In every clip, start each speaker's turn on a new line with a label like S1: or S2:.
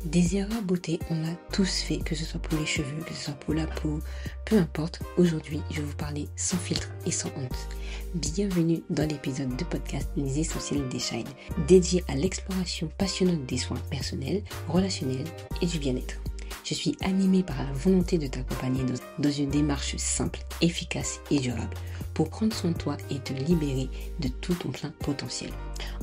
S1: Des erreurs beauté, on a tous fait, que ce soit pour les cheveux, que ce soit pour la peau, peu importe. Aujourd'hui, je vais vous parler sans filtre et sans honte. Bienvenue dans l'épisode de podcast Les Essentiels des Shine, dédié à l'exploration passionnante des soins personnels, relationnels et du bien-être. Je suis animée par la volonté de t'accompagner dans une démarche simple, efficace et durable pour prendre soin de toi et te libérer de tout ton plein potentiel.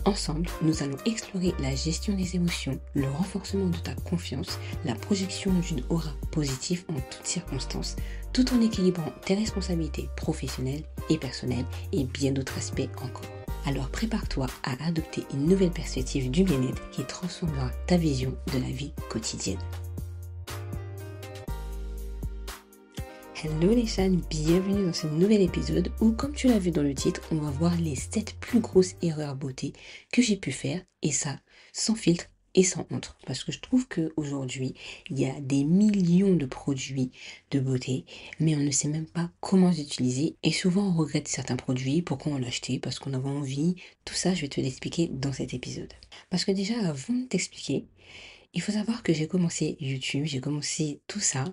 S1: Ensemble, nous allons explorer la gestion des émotions, le renforcement de ta confiance, la projection d'une aura positive en toutes circonstances, tout en équilibrant tes responsabilités professionnelles et personnelles et bien d'autres aspects encore. Alors prépare-toi à adopter une nouvelle perspective du bien-être qui transformera ta vision de la vie quotidienne. Hello les fans, bienvenue dans ce nouvel épisode où, comme tu l'as vu dans le titre, on va voir les 7 plus grosses erreurs beauté que j'ai pu faire, et ça sans filtre et sans honte. Parce que je trouve qu'aujourd'hui, il y a des millions de produits de beauté, mais on ne sait même pas comment les utiliser, et souvent on regrette certains produits, pourquoi on l'a acheté, parce qu'on avait envie. Tout ça, je vais te l'expliquer dans cet épisode. Parce que déjà, avant de t'expliquer, il faut savoir que j'ai commencé YouTube, j'ai commencé tout ça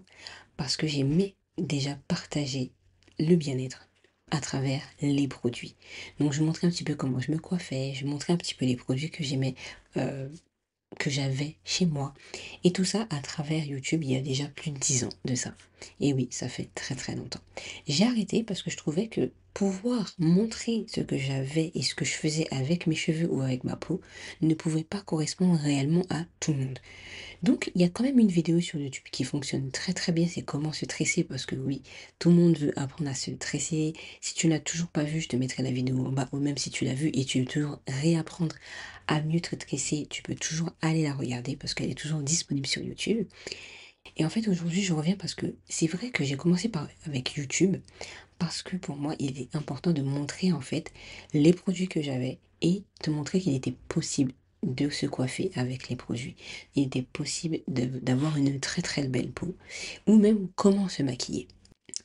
S1: parce que j'aimais déjà partager le bien-être à travers les produits. Donc je montrais un petit peu comment je me coiffais, je montrais un petit peu les produits que j'aimais, que j'avais chez moi. Et tout ça à travers YouTube il y a déjà plus de 10 ans de ça. Et oui, ça fait très très longtemps. J'ai arrêté parce que je trouvais que pouvoir montrer ce que j'avais et ce que je faisais avec mes cheveux ou avec ma peau ne pouvait pas correspondre réellement à tout le monde. Donc, il y a quand même une vidéo sur YouTube qui fonctionne très très bien, c'est comment se tresser, parce que oui, tout le monde veut apprendre à se tresser. Si tu l'as toujours pas vu, je te mettrai la vidéo en bas, ou même si tu l'as vue et tu veux toujours réapprendre à mieux te tresser, tu peux toujours aller la regarder parce qu'elle est toujours disponible sur YouTube. Et en fait, aujourd'hui, je reviens parce que c'est vrai que j'ai commencé avec YouTube, parce que pour moi, il est important de montrer en fait les produits que j'avais et de montrer qu'il était possible de se coiffer avec les produits. Il était possible d'avoir une très très belle peau ou même comment se maquiller.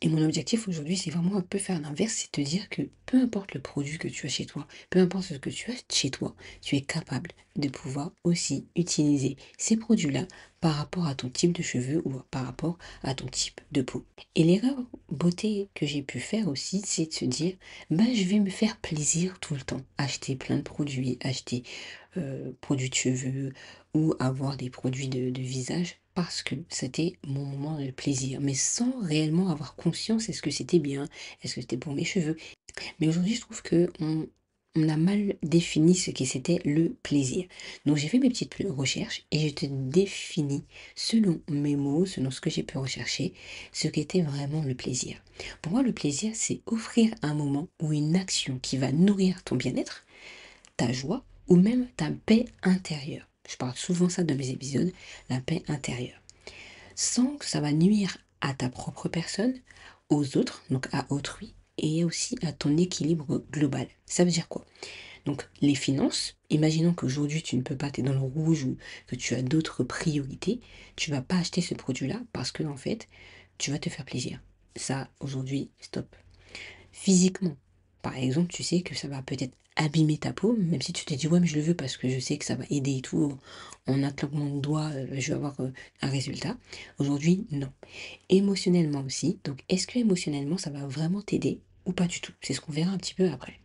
S1: Et mon objectif aujourd'hui, c'est vraiment un peu faire l'inverse, c'est te dire que peu importe le produit que tu as chez toi, peu importe ce que tu as chez toi, tu es capable de pouvoir aussi utiliser ces produits-là par rapport à ton type de cheveux ou par rapport à ton type de peau. Et l'erreur beauté que j'ai pu faire aussi, c'est de se dire, bah, je vais me faire plaisir tout le temps. Acheter plein de produits, acheter produits de cheveux ou avoir des produits de visage parce que c'était mon moment de plaisir, mais sans réellement avoir conscience est-ce que c'était bien, est-ce que c'était pour mes cheveux. Mais aujourd'hui, je trouve que on a mal défini ce qui c'était le plaisir. Donc j'ai fait mes petites recherches et je te définis selon mes mots, selon ce que j'ai pu rechercher, ce qu'était vraiment le plaisir. Pour moi, le plaisir, c'est offrir un moment ou une action qui va nourrir ton bien-être, ta joie ou même ta paix intérieure. Je parle souvent ça dans mes épisodes, la paix intérieure. Sans que ça va nuire à ta propre personne, aux autres, donc à autrui, et aussi à ton équilibre global. Ça veut dire quoi? Donc les finances, imaginons qu'aujourd'hui tu ne peux pas, tu es dans le rouge ou que tu as d'autres priorités, tu vas pas acheter ce produit-là parce que en fait, tu vas te faire plaisir. Ça, aujourd'hui, stop. Physiquement, par exemple, tu sais que ça va peut-être abîmer ta peau, même si tu te dis ouais mais je le veux parce que je sais que ça va aider et tout, en un claquement de doigts, je vais avoir un résultat. Aujourd'hui, non. Émotionnellement aussi, donc est-ce que émotionnellement ça va vraiment t'aider ou pas du tout? C'est ce qu'on verra un petit peu après.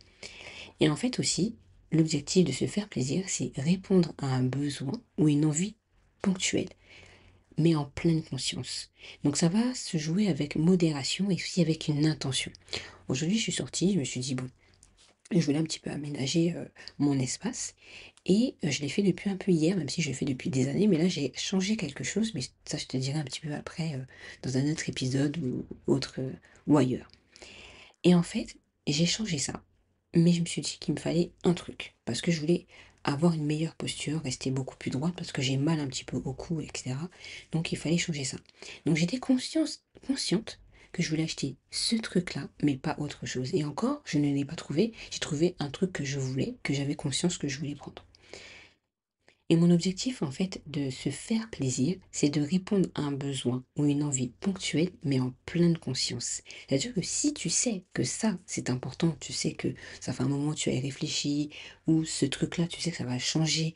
S1: Et en fait aussi, l'objectif de se faire plaisir, c'est répondre à un besoin ou une envie ponctuelle, mais en pleine conscience. Donc ça va se jouer avec modération et aussi avec une intention. Aujourd'hui, je suis sortie, je me suis dit, bon, je voulais un petit peu aménager mon espace et je l'ai fait depuis un peu hier, même si je l'ai fait depuis des années, mais là j'ai changé quelque chose, mais ça je te dirai un petit peu après dans un autre épisode ou autre ou ailleurs. Et en fait, j'ai changé ça, mais je me suis dit qu'il me fallait un truc, parce que je voulais avoir une meilleure posture, rester beaucoup plus droite, parce que j'ai mal un petit peu au cou, etc. Donc il fallait changer ça. Donc j'étais consciente que je voulais acheter ce truc-là, mais pas autre chose. Et encore, je ne l'ai pas trouvé. J'ai trouvé un truc que je voulais, que j'avais conscience que je voulais prendre. Et mon objectif, en fait, de se faire plaisir, c'est de répondre à un besoin ou une envie ponctuelle, mais en pleine conscience. C'est-à-dire que si tu sais que ça, c'est important, tu sais que ça fait un moment que tu as réfléchi, ou ce truc-là, tu sais que ça va changer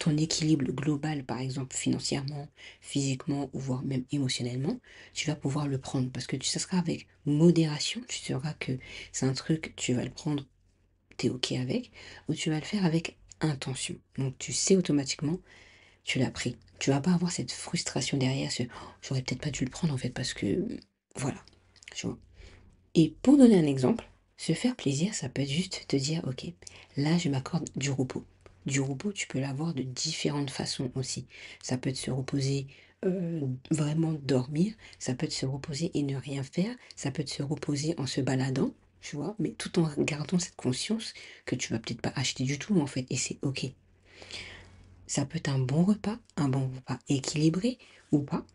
S1: ton équilibre global, par exemple financièrement, physiquement ou voire même émotionnellement, tu vas pouvoir le prendre parce que ça sera avec modération, tu sauras que c'est un truc, tu vas le prendre, tu es OK avec, ou tu vas le faire avec intention. Donc tu sais automatiquement, tu l'as pris. Tu vas pas avoir cette frustration derrière, j'aurais peut-être pas dû le prendre en fait parce que voilà, tu vois. Et pour donner un exemple, se faire plaisir, ça peut être juste te dire, ok, là je m'accorde du repos. Du repos, tu peux l'avoir de différentes façons aussi. Ça peut être se reposer, vraiment dormir, ça peut être se reposer et ne rien faire, ça peut être se reposer en se baladant, tu vois, mais tout en gardant cette conscience que tu vas peut-être pas acheter du tout en fait, et c'est ok. Ça peut être un bon repas équilibré ou pas,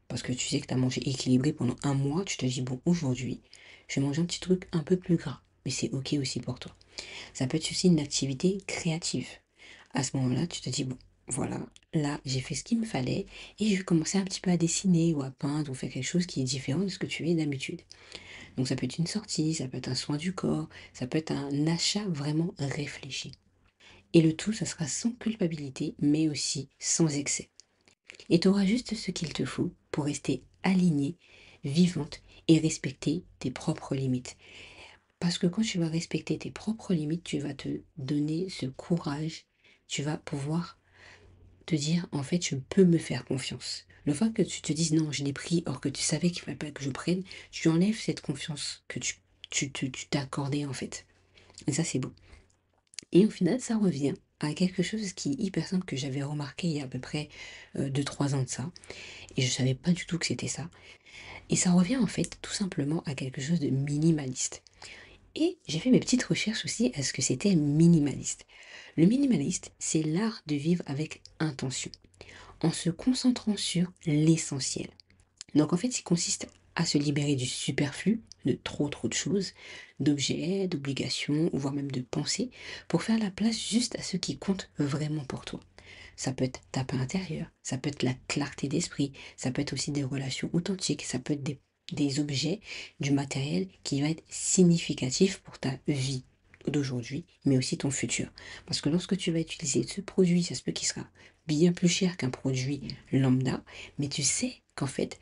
S1: parce que tu sais que tu as mangé équilibré pendant un mois, tu te dis, bon, aujourd'hui, je vais manger un petit truc un peu plus gras, mais c'est ok aussi pour toi. Ça peut être aussi une activité créative. À ce moment-là, tu te dis, bon, voilà, là, j'ai fait ce qu'il me fallait et je vais commencer un petit peu à dessiner ou à peindre ou faire quelque chose qui est différent de ce que tu fais d'habitude. Donc ça peut être une sortie, ça peut être un soin du corps, ça peut être un achat vraiment réfléchi. Et le tout, ça sera sans culpabilité, mais aussi sans excès. Et tu auras juste ce qu'il te faut pour rester alignée, vivante et respecter tes propres limites. Parce que quand tu vas respecter tes propres limites, tu vas te donner ce courage, tu vas pouvoir te dire, en fait, je peux me faire confiance. Le fait que tu te dises non, je l'ai pris, or que tu savais qu'il ne fallait pas que je prenne, tu enlèves cette confiance que tu t'es accordée en fait. Et ça, c'est beau. Et au final, ça revient à quelque chose qui est hyper simple que j'avais remarqué il y a à peu près 2-3 ans de ça. Et je savais pas du tout que c'était ça. Et ça revient en fait tout simplement à quelque chose de minimaliste. Et j'ai fait mes petites recherches aussi à ce que c'était minimaliste. Le minimaliste, c'est l'art de vivre avec intention, en se concentrant sur l'essentiel. Donc en fait, il consiste à se libérer du superflu, de trop de choses, d'objets, d'obligations, voire même de pensées, pour faire la place juste à ce qui compte vraiment pour toi. Ça peut être ta paix intérieure, ça peut être la clarté d'esprit, ça peut être aussi des relations authentiques, ça peut être des objets, du matériel qui va être significatif pour ta vie d'aujourd'hui, mais aussi ton futur. Parce que lorsque tu vas utiliser ce produit, ça se peut qu'il sera bien plus cher qu'un produit lambda, mais tu sais qu'en fait,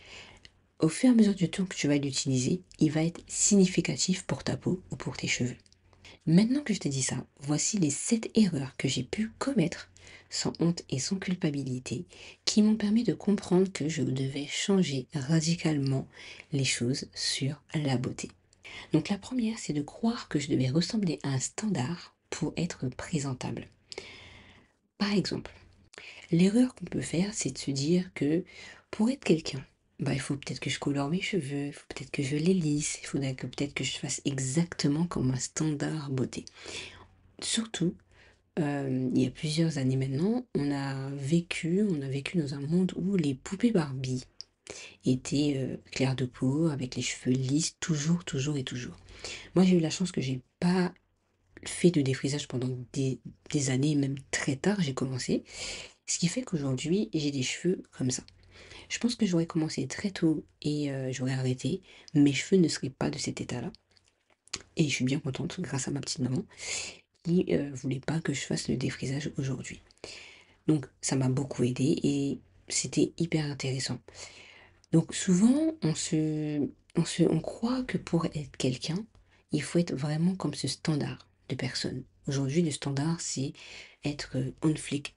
S1: au fur et à mesure du temps que tu vas l'utiliser, il va être significatif pour ta peau ou pour tes cheveux. Maintenant que je t'ai dit ça, voici les 7 erreurs que j'ai pu commettre sans honte et sans culpabilité qui m'ont permis de comprendre que je devais changer radicalement les choses sur la beauté. Donc la première, c'est de croire que je devais ressembler à un standard pour être présentable. Par exemple, l'erreur qu'on peut faire, c'est de se dire que pour être quelqu'un, bah, il faut peut-être que je colore mes cheveux, il faut peut-être que je les lisse, il faudrait que peut-être que je fasse exactement comme un standard beauté. Surtout, il y a plusieurs années maintenant, on a vécu dans un monde où les poupées Barbie étaient claires de peau, avec les cheveux lisses, toujours, toujours et toujours. Moi, j'ai eu la chance que j'ai pas fait de défrisage pendant des années, même très tard, j'ai commencé. Ce qui fait qu'aujourd'hui, j'ai des cheveux comme ça. Je pense que j'aurais commencé très tôt et j'aurais arrêté. Mes cheveux ne seraient pas de cet état-là. Et je suis bien contente, grâce à ma petite maman, qui voulait pas que je fasse le défrisage aujourd'hui. Donc ça m'a beaucoup aidé et c'était hyper intéressant. Donc souvent, on croit que pour être quelqu'un, il faut être vraiment comme ce standard de personne. Aujourd'hui, le standard, c'est être on flic,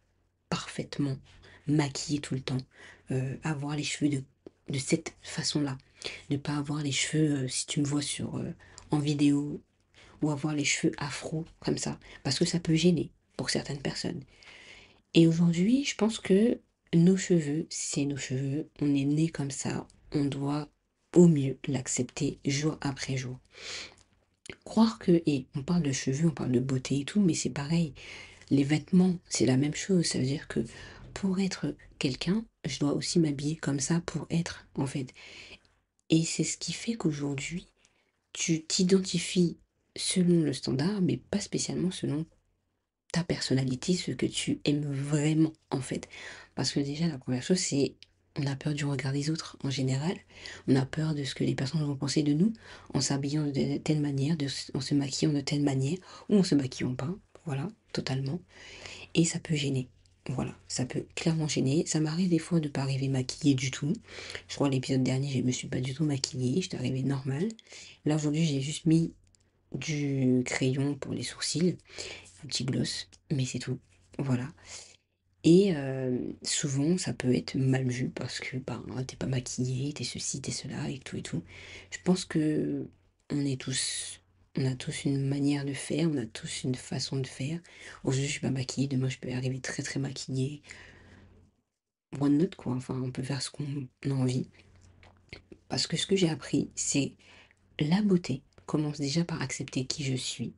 S1: parfaitement maquillé tout le temps, avoir les cheveux de cette façon-là, ne pas avoir les cheveux, si tu me vois en vidéo, ou avoir les cheveux afro comme ça, parce que ça peut gêner pour certaines personnes. Et aujourd'hui, je pense que nos cheveux, c'est nos cheveux, on est né comme ça, on doit au mieux l'accepter jour après jour. Croire que, et on parle de cheveux, on parle de beauté et tout, mais c'est pareil, les vêtements, c'est la même chose, ça veut dire que pour être quelqu'un, je dois aussi m'habiller comme ça pour être, en fait. Et c'est ce qui fait qu'aujourd'hui, tu t'identifies selon le standard, mais pas spécialement selon ta personnalité, ce que tu aimes vraiment en fait. Parce que déjà, la première chose, c'est on a peur du regard des autres en général. On a peur de ce que les personnes vont penser de nous en s'habillant de telle manière, en se maquillant de telle manière, ou en se maquillant pas. Voilà, totalement. Et ça peut gêner. Voilà, ça peut clairement gêner. Ça m'arrive des fois de pas arriver maquillée du tout. Je crois l'épisode dernier, je me suis pas du tout maquillée, j'étais arrivée normale. Là aujourd'hui, j'ai juste mis du crayon pour les sourcils, un petit gloss, mais c'est tout. Voilà. Et souvent, ça peut être mal vu parce que ben, t'es pas maquillée, t'es ceci, t'es cela, et tout et tout. Je pense que on est tous, on a tous une manière de faire, on a tous une façon de faire. Aujourd'hui, je suis pas maquillée, demain, je peux arriver très très maquillée. One note quoi, enfin, on peut faire ce qu'on a envie. Parce que ce que j'ai appris, c'est la beauté commence déjà par accepter qui je suis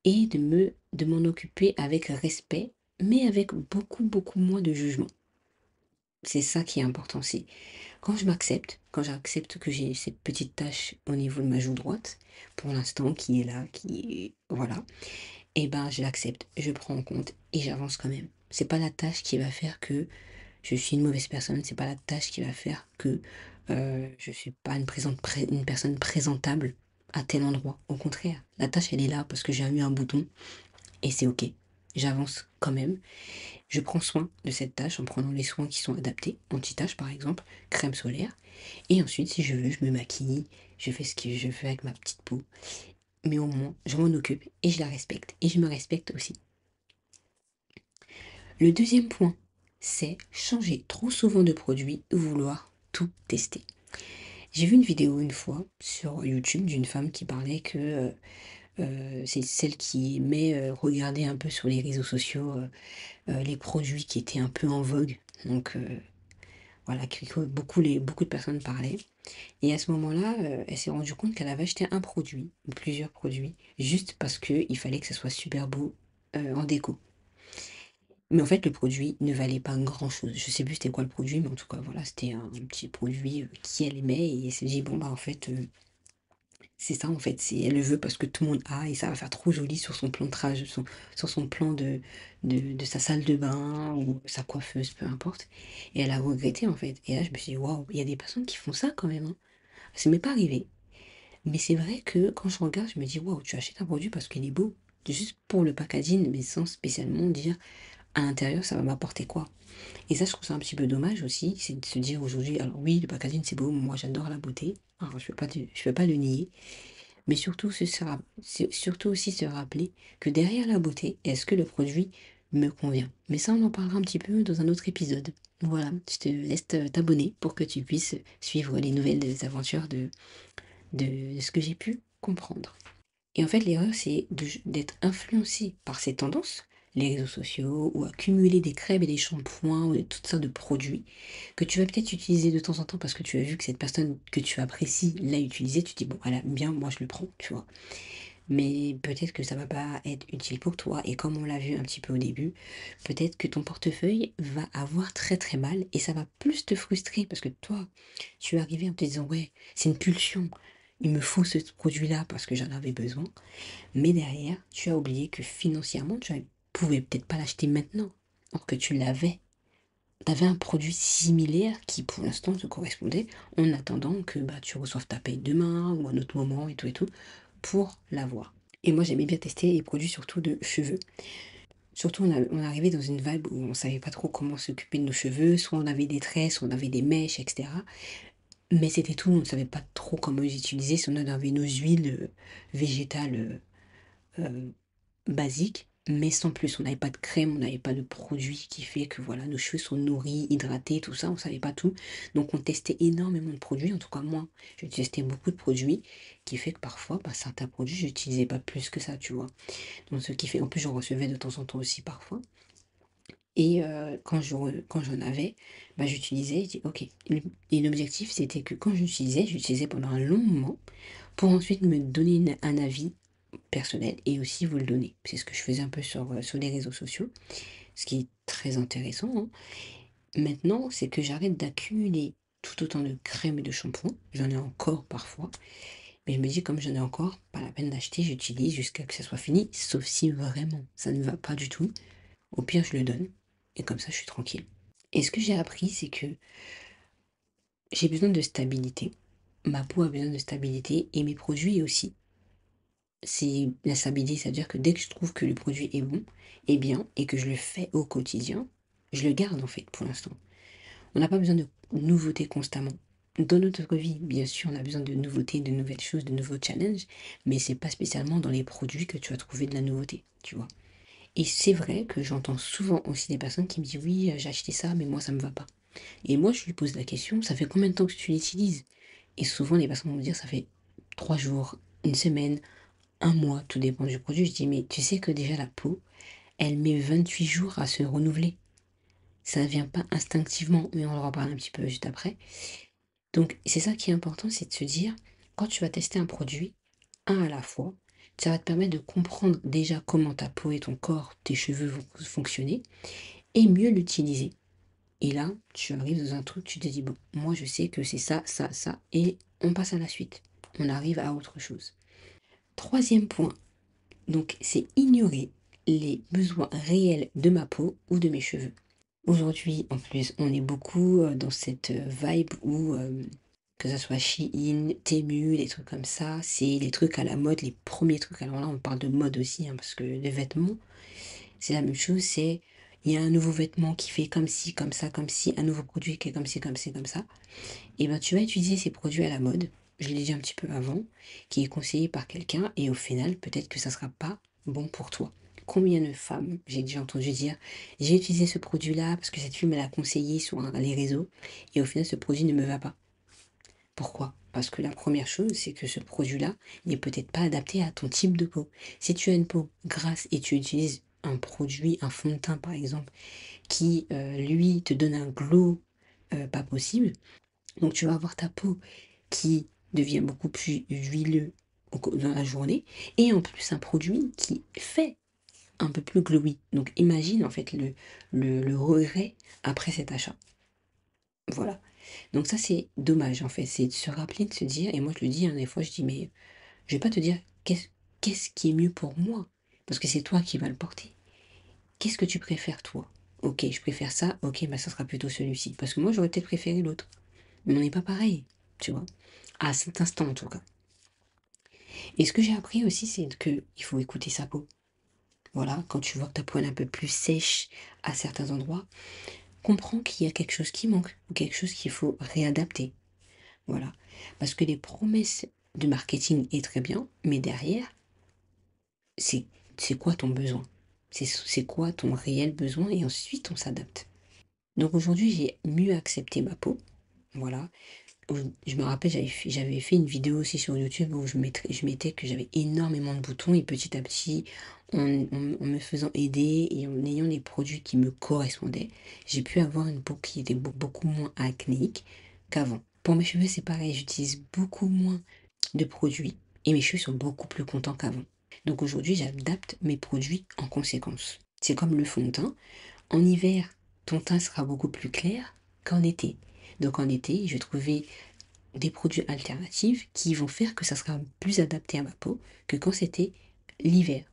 S1: et de m'en occuper avec respect, mais avec beaucoup, beaucoup moins de jugement. C'est ça qui est important aussi. Quand je m'accepte, quand j'accepte que j'ai cette petite tache au niveau de ma joue droite, pour l'instant, qui est là, qui est... Voilà, et ben je l'accepte, je prends en compte et j'avance quand même. C'est pas la tâche qui va faire que je suis une mauvaise personne, c'est pas la tâche qui va faire que je suis pas une personne présentable à tel endroit. Au contraire, la tâche elle est là parce que j'ai eu un bouton et c'est ok. J'avance quand même. Je prends soin de cette tâche en prenant les soins qui sont adaptés, anti-tache par exemple, crème solaire. Et ensuite, si je veux, je me maquille, je fais ce que je veux avec ma petite peau. Mais au moins, je m'en occupe et je la respecte. Et je me respecte aussi. Le deuxième point, c'est changer trop souvent de produit ou vouloir tout tester. J'ai vu une vidéo une fois sur YouTube d'une femme qui parlait que c'est celle qui aimait regarder un peu sur les réseaux sociaux les produits qui étaient un peu en vogue. Donc voilà, que beaucoup de personnes parlaient. Et à ce moment-là, elle s'est rendue compte qu'elle avait acheté un produit, ou plusieurs produits, juste parce qu'il fallait que ça soit super beau en déco. Mais en fait, le produit ne valait pas grand-chose. Je sais plus c'était quoi le produit, mais en tout cas, voilà, c'était un petit produit qu'elle aimait. Et elle s'est dit, bon, bah en fait, c'est ça, en fait. Elle le veut parce que tout le monde a, et ça va faire trop joli sur son plan de trajet, sur son plan de sa salle de bain, ou sa coiffeuse, peu importe. Et elle a regretté, en fait. Et là, je me suis dit, waouh, il y a des personnes qui font ça quand même, hein. Ça m'est pas arrivé. Mais c'est vrai que quand je regarde, je me dis, waouh, tu achètes un produit parce qu'il est beau. Juste pour le packaging, mais sans spécialement dire à l'intérieur, ça va m'apporter quoi. Et ça, je trouve ça un petit peu dommage aussi, c'est de se dire aujourd'hui, alors oui, le packaging c'est beau, moi j'adore la beauté, alors je peux pas le nier, mais surtout, surtout aussi se rappeler que derrière la beauté, est-ce que le produit me convient? Mais ça, on en parlera un petit peu dans un autre épisode. Voilà, je te laisse t'abonner pour que tu puisses suivre les nouvelles aventures de ce que j'ai pu comprendre. Et en fait, l'erreur, c'est d'être influencé par ces tendances, les réseaux sociaux, ou accumuler des crèmes et des shampoings, ou toutes sortes de produits, que tu vas peut-être utiliser de temps en temps parce que tu as vu que cette personne que tu apprécies l'a utilisé, tu te dis, bon, elle aime bien, moi je le prends, tu vois. Mais peut-être que ça va pas être utile pour toi, et comme on l'a vu un petit peu au début, peut-être que ton portefeuille va avoir très très mal, et ça va plus te frustrer, parce que toi, tu es arrivé en te disant, ouais, c'est une pulsion, il me faut ce produit-là parce que j'en avais besoin. Mais derrière, tu as oublié que financièrement, tu ne pouvais peut-être pas l'acheter maintenant. Or que tu l'avais. Tu avais un produit similaire qui pour l'instant te correspondait en attendant que bah, tu reçoives ta paye demain ou à un autre moment et tout pour l'avoir. Et moi j'aimais bien tester les produits surtout de cheveux. Surtout on arrivait dans une vibe où on savait pas trop comment s'occuper de nos cheveux, soit on avait des tresses, soit on avait des mèches, etc. Mais c'était tout, on ne savait pas trop comment les utiliser, si on avait nos huiles végétales euh, basique, mais sans plus. On n'avait pas de crème, on n'avait pas de produit qui fait que voilà, nos cheveux sont nourris, hydratés, tout ça, on savait pas tout. Donc on testait énormément de produits, en tout cas moi, je testais beaucoup de produits, qui fait que parfois, bah, certains produits, j'utilisais pas plus que ça, tu vois. Donc ce qui fait, en plus j'en recevais de temps en temps aussi parfois. Et quand j'en avais, bah, j'utilisais, je dis, ok. Et l'objectif, c'était que quand j'utilisais pendant un long moment, pour ensuite me donner un avis personnel et aussi vous le donner. C'est ce que je faisais un peu sur les réseaux sociaux, ce qui est très intéressant, hein. Maintenant, c'est que j'arrête d'accumuler tout autant de crème et de shampoing. J'en ai encore parfois. Mais je me dis, comme j'en ai encore, pas la peine d'acheter, j'utilise jusqu'à que ça soit fini. Sauf si vraiment ça ne va pas du tout. Au pire, je le donne. Et comme ça, je suis tranquille. Et ce que j'ai appris, c'est que j'ai besoin de stabilité. Ma peau a besoin de stabilité et mes produits aussi. C'est la stabilité, c'est-à-dire que dès que je trouve que le produit est bon et bien et que je le fais au quotidien, je le garde en fait pour l'instant. On n'a pas besoin de nouveautés constamment. Dans notre vie, bien sûr, on a besoin de nouveautés, de nouvelles choses, de nouveaux challenges, mais c'est pas spécialement dans les produits que tu vas trouver de la nouveauté, tu vois. Et c'est vrai que j'entends souvent aussi des personnes qui me disent oui, j'ai acheté ça, mais moi ça me va pas. Et moi je lui pose la question, ça fait combien de temps que tu l'utilises? Et souvent les personnes vont me dire ça fait 3 jours, une semaine, un mois, tout dépend du produit. Je dis mais tu sais que déjà la peau, elle met 28 jours à se renouveler. Ça ne vient pas instinctivement, mais on en reparle un petit peu juste après. Donc c'est ça qui est important, c'est de se dire, quand tu vas tester un produit, un à la fois, ça va te permettre de comprendre déjà comment ta peau et ton corps, tes cheveux vont fonctionner, et mieux l'utiliser. Et là, tu arrives dans un truc, tu te dis, bon, moi je sais que c'est ça, ça, ça, et on passe à la suite. On arrive à autre chose. Troisième point, donc c'est ignorer les besoins réels de ma peau ou de mes cheveux. Aujourd'hui, en plus, on est beaucoup dans cette vibe où, que ça soit Shein, Temu, des trucs comme ça, c'est les trucs à la mode, les premiers trucs. Alors là, on parle de mode aussi, hein, parce que les vêtements, c'est la même chose. C'est, il y a un nouveau vêtement qui fait comme ci, comme ça, comme ci, un nouveau produit qui est comme ci, comme ci, comme ça. Et ben, tu vas utiliser ces produits à la mode, je l'ai dit un petit peu avant, qui est conseillé par quelqu'un, et au final, peut-être que ça sera pas bon pour toi. Combien de femmes j'ai déjà entendu dire j'ai utilisé ce produit-là parce que cette fille me l'a conseillé sur les réseaux et au final ce produit ne me va pas. Pourquoi? Parce que la première chose, c'est que ce produit-là n'est peut-être pas adapté à ton type de peau. Si tu as une peau grasse et tu utilises un produit, un fond de teint par exemple, qui lui te donne un glow pas possible, donc tu vas avoir ta peau qui devient beaucoup plus huileux dans la journée et en plus un produit qui fait un peu plus glowy. Donc imagine en fait le regret après cet achat. Voilà. Donc ça c'est dommage en fait, c'est de se rappeler, de se dire, et moi je le dis, hein, des fois je dis mais je vais pas te dire qu'est-ce qui est mieux pour moi, parce que c'est toi qui vas le porter. Qu'est-ce que tu préfères toi? Ok, je préfère ça, ok, bah ça sera plutôt celui-ci. Parce que moi j'aurais peut-être préféré l'autre. Mais on n'est pas pareil, tu vois. À cet instant en tout cas. Et ce que j'ai appris aussi, c'est que il faut écouter sa peau. Voilà, quand tu vois que ta peau est un peu plus sèche à certains endroits, comprends qu'il y a quelque chose qui manque, ou quelque chose qu'il faut réadapter. Voilà. Parce que les promesses de marketing est très bien, mais derrière, c'est c'est quoi ton besoin? C'est quoi ton réel besoin? Et ensuite, on s'adapte. Donc aujourd'hui, j'ai mieux accepté ma peau. Voilà. Je me rappelle, j'avais fait une vidéo aussi sur YouTube où je mettais que j'avais énormément de boutons et petit à petit, en me faisant aider et en ayant les produits qui me correspondaient, j'ai pu avoir une peau qui était beaucoup moins acnéique qu'avant. Pour mes cheveux, c'est pareil, j'utilise beaucoup moins de produits et mes cheveux sont beaucoup plus contents qu'avant. Donc aujourd'hui, j'adapte mes produits en conséquence. C'est comme le fond de teint. En hiver, ton teint sera beaucoup plus clair qu'en été. Donc en été, je vais trouver des produits alternatifs qui vont faire que ça sera plus adapté à ma peau que quand c'était l'hiver.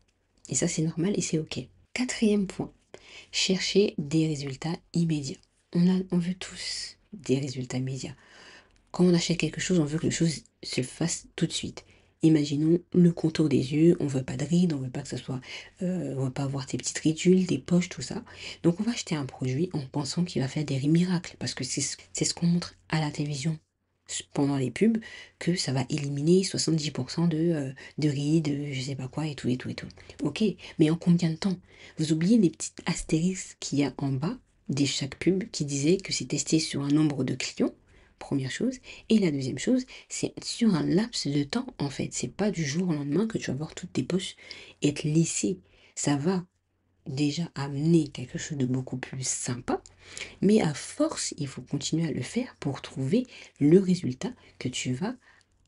S1: Et ça, c'est normal et c'est ok. Quatrième point, chercher des résultats immédiats. On veut tous des résultats immédiats. Quand on achète quelque chose, on veut que les choses se fassent tout de suite. Imaginons le contour des yeux, on veut pas de rides, on veut pas que ça soit, on veut pas avoir des petites ridules, des poches, tout ça. Donc on va acheter un produit en pensant qu'il va faire des miracles, parce que c'est ce qu'on montre à la télévision pendant les pubs, que ça va éliminer 70% de rides, je sais pas quoi, et tout, et tout, et tout. Ok, mais en combien de temps? Vous oubliez les petites astérisques qu'il y a en bas de chaque pub qui disait que c'est testé sur un nombre de clients, première chose. Et la deuxième chose, c'est sur un laps de temps, en fait. C'est pas du jour au lendemain que tu vas voir toutes tes poches être lissées. Ça va déjà amener quelque chose de beaucoup plus sympa, mais à force, il faut continuer à le faire pour trouver le résultat que tu vas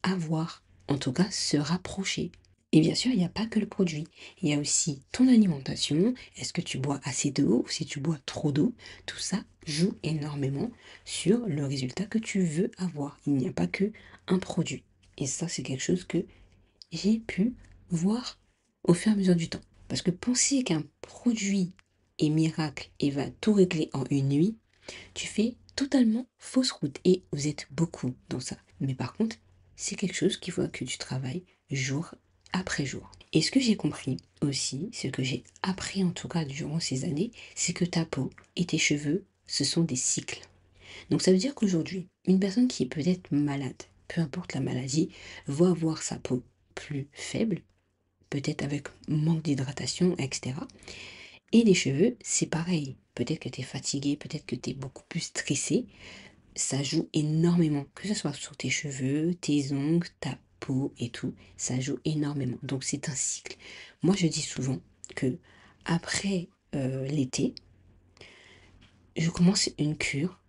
S1: avoir. En tout cas, se rapprocher. Et bien sûr, il n'y a pas que le produit. Il y a aussi ton alimentation. Est-ce que tu bois assez d'eau ou si tu bois trop d'eau? Tout ça joue énormément sur le résultat que tu veux avoir. Il n'y a pas que un produit. Et ça, c'est quelque chose que j'ai pu voir au fur et à mesure du temps. Parce que penser qu'un produit est miracle et va tout régler en une nuit, tu fais totalement fausse route. Et vous êtes beaucoup dans ça. Mais par contre, c'est quelque chose qu'il faut que tu travailles jour après jour. Et ce que j'ai compris aussi, ce que j'ai appris en tout cas durant ces années, c'est que ta peau et tes cheveux, ce sont des cycles. Donc ça veut dire qu'aujourd'hui, une personne qui est peut-être malade, peu importe la maladie, va avoir sa peau plus faible, peut-être avec manque d'hydratation, etc. Et les cheveux, c'est pareil. Peut-être que tu es fatigué, peut-être que tu es beaucoup plus stressé. Ça joue énormément, que ce soit sur tes cheveux, tes ongles, ta peau et tout, ça joue énormément. Donc c'est un cycle. Moi je dis souvent que après l'été, je commence une cure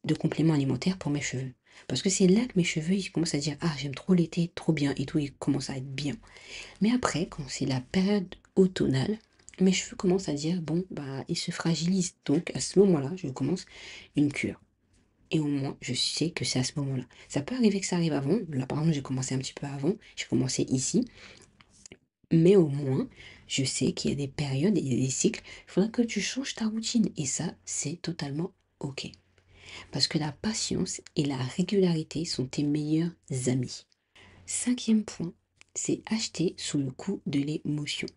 S1: de compléments alimentaires pour mes cheveux. Parce que c'est là que mes cheveux, ils commencent à dire, ah j'aime trop l'été, trop bien et tout, ils commencent à être bien. Mais après, quand c'est la période automnale, mes cheveux commencent à dire, bon, bah, ils se fragilisent. Donc, à ce moment-là, je commence une cure. Et au moins, je sais que c'est à ce moment-là. Ça peut arriver que ça arrive avant. Là, par exemple, j'ai commencé un petit peu avant. J'ai commencé ici. Mais au moins, je sais qu'il y a des périodes, il y a des cycles. Il faudra que tu changes ta routine. Et ça, c'est totalement OK. Parce que la patience et la régularité sont tes meilleurs amis. Cinquième point, c'est acheter sous le coup de l'émotion.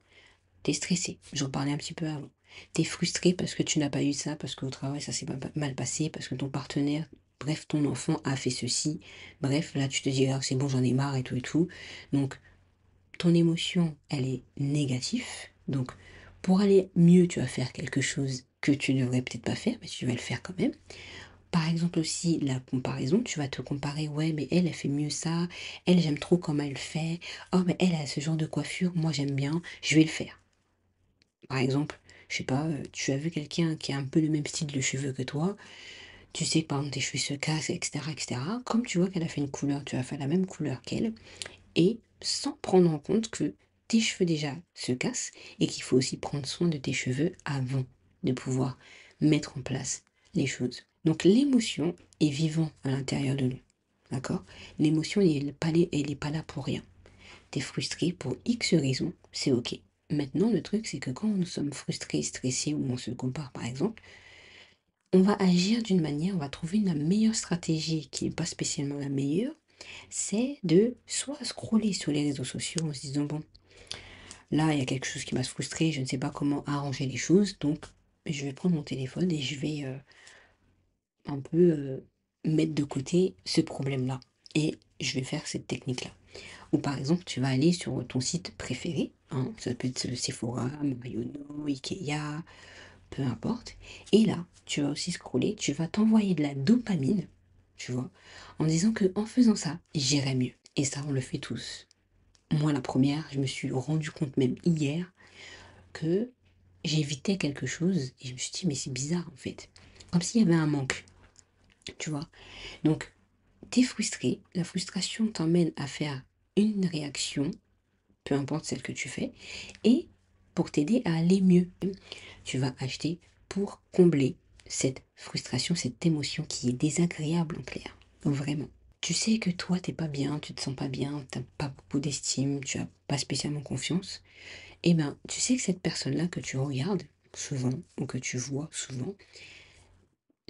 S1: T'es stressé, j'en parlais un petit peu avant. T'es frustré parce que tu n'as pas eu ça, parce qu'au travail ça s'est mal passé, parce que ton partenaire, bref, ton enfant a fait ceci. Bref, là tu te dis, ah, c'est bon, j'en ai marre et tout et tout. Donc, ton émotion, elle est négative. Donc, pour aller mieux, tu vas faire quelque chose que tu ne devrais peut-être pas faire, mais tu vas le faire quand même. Par exemple aussi, la comparaison, tu vas te comparer, ouais, mais elle fait mieux ça, elle, j'aime trop comment elle fait, oh, mais elle a ce genre de coiffure, moi j'aime bien, je vais le faire. Par exemple, je sais pas, tu as vu quelqu'un qui a un peu le même style de cheveux que toi, tu sais que par exemple tes cheveux se cassent, etc., etc. Comme tu vois qu'elle a fait une couleur, tu vas faire la même couleur qu'elle, et sans prendre en compte que tes cheveux déjà se cassent et qu'il faut aussi prendre soin de tes cheveux avant de pouvoir mettre en place les choses. Donc l'émotion est vivant à l'intérieur de nous. D'accord? L'émotion, elle est pas là pour rien. T'es frustré pour X raisons, c'est ok. Maintenant, le truc, c'est que quand nous sommes frustrés, stressés ou on se compare par exemple, on va agir d'une manière, on va trouver la meilleure stratégie qui n'est pas spécialement la meilleure, c'est de soit scroller sur les réseaux sociaux en se disant, bon, là, il y a quelque chose qui m'a frustré, je ne sais pas comment arranger les choses, donc je vais prendre mon téléphone et je vais un peu mettre de côté ce problème-là. Et je vais faire cette technique-là. Ou par exemple, tu vas aller sur ton site préféré, hein, ça peut être Sephora, Mayuno, Ikea, peu importe. Et là, tu vas aussi scroller, tu vas t'envoyer de la dopamine, tu vois, en disant que en faisant ça, j'irai mieux. Et ça, on le fait tous. Moi, la première, je me suis rendu compte même hier que j'évitais quelque chose et je me suis dit, mais c'est bizarre en fait. Comme s'il y avait un manque, tu vois. Donc, t'es frustré, la frustration t'emmène à faire une réaction, peu importe celle que tu fais, et pour t'aider à aller mieux, tu vas acheter pour combler cette frustration, cette émotion qui est désagréable en clair. Vraiment. Tu sais que toi, t'es pas bien, tu te sens pas bien, t'as pas beaucoup d'estime, tu as pas spécialement confiance. Eh bien, tu sais que cette personne-là que tu regardes souvent, ou que tu vois souvent,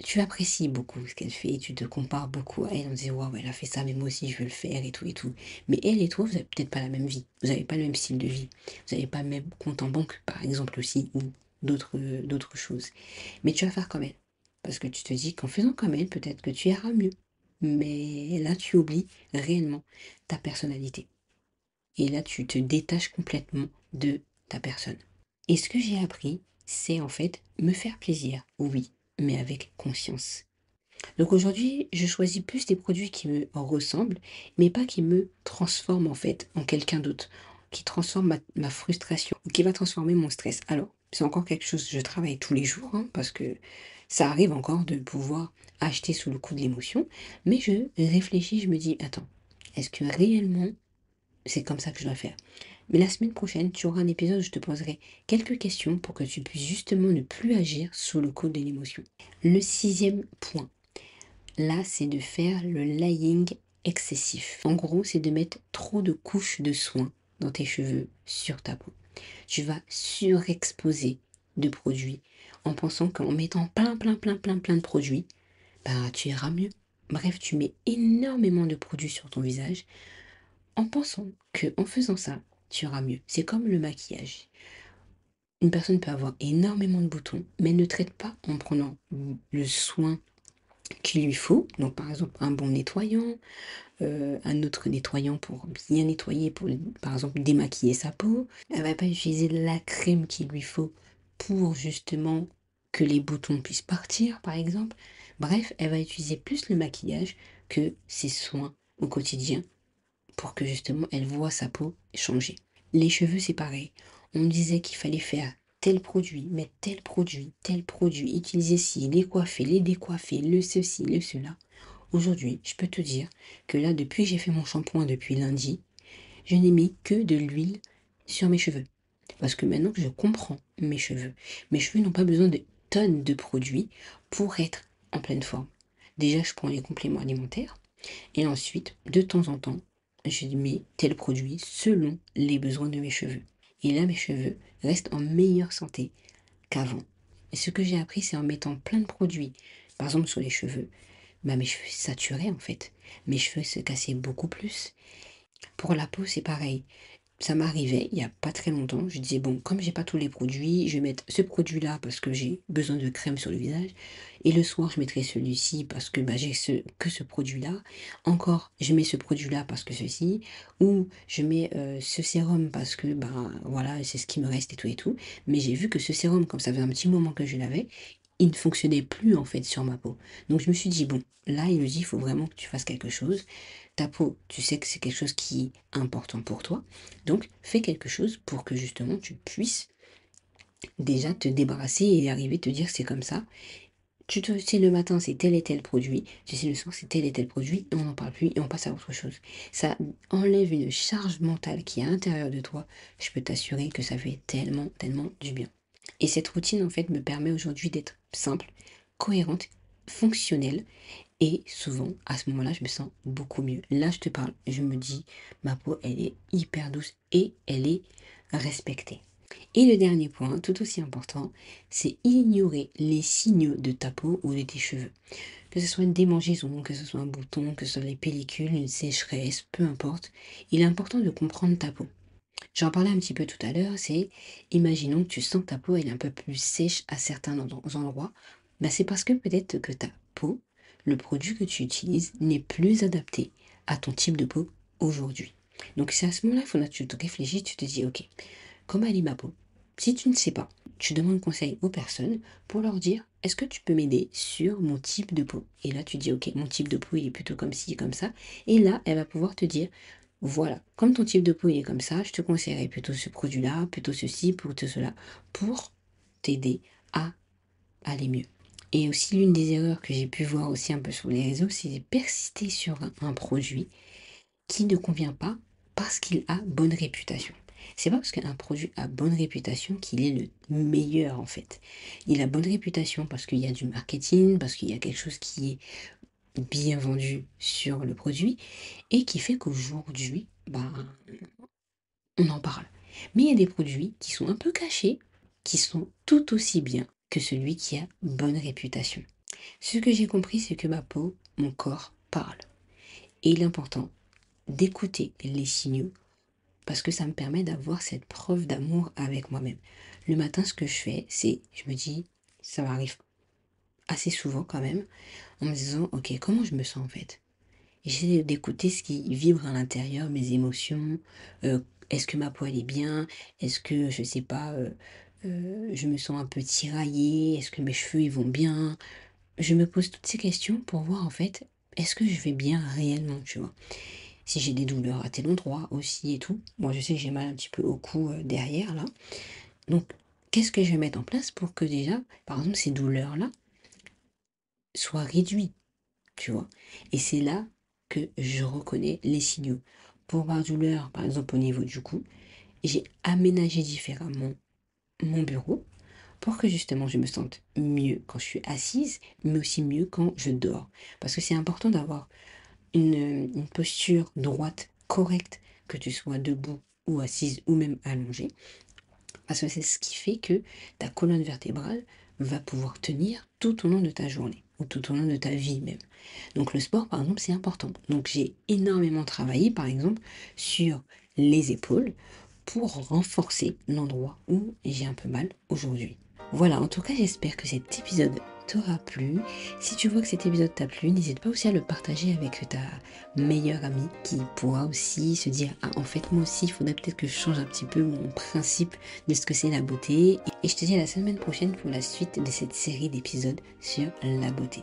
S1: tu apprécies beaucoup ce qu'elle fait, tu te compares beaucoup à elle, on dit waouh, elle a fait ça, mais moi aussi je veux le faire et tout et tout. Mais elle et toi, vous avez peut-être pas la même vie, vous n'avez pas le même style de vie, vous n'avez pas le même compte en banque, par exemple aussi, ou d'autres choses. Mais tu vas faire comme elle, parce que tu te dis qu'en faisant comme elle, peut-être que tu iras mieux. Mais là, tu oublies réellement ta personnalité. Et là, tu te détaches complètement de ta personne. Et ce que j'ai appris, c'est en fait me faire plaisir, oui, mais avec conscience. Donc aujourd'hui, je choisis plus des produits qui me ressemblent, mais pas qui me transforment en fait en quelqu'un d'autre, qui transforme ma frustration, ou qui va transformer mon stress. Alors, c'est encore quelque chose, je travaille tous les jours, hein, parce que ça arrive encore de pouvoir acheter sous le coup de l'émotion, mais je réfléchis, je me dis, attends, est-ce que réellement c'est comme ça que je dois faire? Mais la semaine prochaine, tu auras un épisode où je te poserai quelques questions pour que tu puisses justement ne plus agir sous le coup de l'émotion. Le sixième point, là, c'est de faire le laying excessif. En gros, c'est de mettre trop de couches de soins dans tes cheveux, sur ta peau. Tu vas surexposer de produits en pensant qu'en mettant plein de produits, bah, tu iras mieux. Bref, tu mets énormément de produits sur ton visage en pensant que en faisant ça, tu auras mieux. C'est comme le maquillage. Une personne peut avoir énormément de boutons, mais elle ne traite pas en prenant le soin qu'il lui faut. Donc, par exemple, un bon nettoyant, un autre nettoyant pour bien nettoyer, pour, par exemple, démaquiller sa peau. Elle va pas utiliser la crème qu'il lui faut pour justement que les boutons puissent partir, par exemple. Bref, elle va utiliser plus le maquillage que ses soins au quotidien pour que justement elle voit sa peau changer. Les cheveux, c'est pareil. On me disait qu'il fallait faire tel produit, mettre tel produit, utiliser ci, les coiffer, les décoiffer, le ceci, le cela. Aujourd'hui, je peux te dire que là, depuis que j'ai fait mon shampoing depuis lundi, je n'ai mis que de l'huile sur mes cheveux. Parce que maintenant que je comprends mes cheveux n'ont pas besoin de tonnes de produits pour être en pleine forme. Déjà, je prends les compléments alimentaires et ensuite, de temps en temps, je mets tel produit selon les besoins de mes cheveux. Et là, mes cheveux restent en meilleure santé qu'avant. Et ce que j'ai appris, c'est en mettant plein de produits, par exemple sur les cheveux, bah, mes cheveux saturaient en fait. Mes cheveux se cassaient beaucoup plus. Pour la peau, c'est pareil. Ça m'arrivait il y a pas très longtemps. Je disais, bon, comme j'ai pas tous les produits, je vais mettre ce produit-là parce que j'ai besoin de crème sur le visage. Et le soir, je mettrai celui-ci parce que bah, j'ai que ce produit-là. Encore, je mets ce produit-là parce que ceci. Ou je mets ce sérum parce que, bah, voilà, c'est ce qui me reste et tout et tout. Mais j'ai vu que ce sérum, comme ça faisait un petit moment que je l'avais, il ne fonctionnait plus en fait sur ma peau. Donc je me suis dit, bon, là, il me dit, il faut vraiment que tu fasses quelque chose. Ta peau, tu sais que c'est quelque chose qui est important pour toi. Donc, fais quelque chose pour que justement tu puisses déjà te débarrasser et arriver à te dire c'est comme ça. Tu te sais le matin c'est tel et tel produit, tu sais le soir c'est tel et tel produit, et on n'en parle plus et on passe à autre chose. Ça enlève une charge mentale qui est à l'intérieur de toi. Je peux t'assurer que ça fait tellement, tellement du bien. Et cette routine en fait me permet aujourd'hui d'être simple, cohérente, fonctionnelle et souvent, à ce moment-là, je me sens beaucoup mieux. Là, je te parle, je me dis, ma peau, elle est hyper douce et elle est respectée. Et le dernier point, tout aussi important, c'est ignorer les signaux de ta peau ou de tes cheveux. Que ce soit une démangeaison, que ce soit un bouton, que ce soit les pellicules, une sécheresse, peu importe. Il est important de comprendre ta peau. J'en parlais un petit peu tout à l'heure, c'est, imaginons que tu sens que ta peau elle est un peu plus sèche à certains endroits, bah c'est parce que peut-être que ta peau, le produit que tu utilises, n'est plus adapté à ton type de peau aujourd'hui. Donc c'est à ce moment-là, il faudra que tu te réfléchis, tu te dis, ok, comment elle est ma peau? Si tu ne sais pas, tu demandes conseil aux personnes pour leur dire, est-ce que tu peux m'aider sur mon type de peau? Et là, tu dis, ok, mon type de peau, il est plutôt comme ci, comme ça. Et là, elle va pouvoir te dire, voilà, comme ton type de peau il est comme ça, je te conseillerais plutôt ce produit-là, plutôt ceci, plutôt cela, pour t'aider à aller mieux. Et aussi, l'une des erreurs que j'ai pu voir aussi un peu sur les réseaux, c'est de persister sur un produit qui ne convient pas parce qu'il a bonne réputation. C'est pas parce qu'un produit a bonne réputation qu'il est le meilleur en fait. Il a bonne réputation parce qu'il y a du marketing, parce qu'il y a quelque chose qui est bien vendu sur le produit et qui fait qu'aujourd'hui, bah, on en parle. Mais il y a des produits qui sont un peu cachés, qui sont tout aussi bien que celui qui a bonne réputation. Ce que j'ai compris, c'est que ma peau, mon corps parle. Et il est important d'écouter les signaux parce que ça me permet d'avoir cette preuve d'amour avec moi-même. Le matin, ce que je fais, c'est, je me dis, ça m'arrive assez souvent quand même, en me disant, ok, comment je me sens en fait? J'essaie d'écouter ce qui vibre à l'intérieur, mes émotions. Est-ce que ma peau elle est bien? Est-ce que, je sais pas, je me sens un peu tiraillée? Est-ce que mes cheveux ils vont bien? Je me pose toutes ces questions pour voir en fait, est-ce que je vais bien réellement, tu vois? Si j'ai des douleurs à tel endroit aussi et tout. Moi, je sais que j'ai mal un petit peu au cou derrière là. Donc, qu'est-ce que je vais mettre en place pour que déjà, par exemple, ces douleurs-là soient réduites? Tu vois. Et c'est là que je reconnais les signaux. Pour ma douleur, par exemple au niveau du cou, j'ai aménagé différemment mon bureau pour que justement je me sente mieux quand je suis assise, mais aussi mieux quand je dors. Parce que c'est important d'avoir une posture droite correcte, que tu sois debout ou assise ou même allongée. Parce que c'est ce qui fait que ta colonne vertébrale va pouvoir tenir tout au long de ta journée. ou tout au long de ta vie même. Donc le sport, par exemple, c'est important. Donc j'ai énormément travaillé, par exemple, sur les épaules pour renforcer l'endroit où j'ai un peu mal aujourd'hui. Voilà, en tout cas, j'espère que cet épisode t'aura plu. Si tu vois que cet épisode t'a plu, n'hésite pas aussi à le partager avec ta meilleure amie qui pourra aussi se dire, ah, en fait, moi aussi, il faudrait peut-être que je change un petit peu mon principe de ce que c'est la beauté. Et je te dis à la semaine prochaine pour la suite de cette série d'épisodes sur la beauté.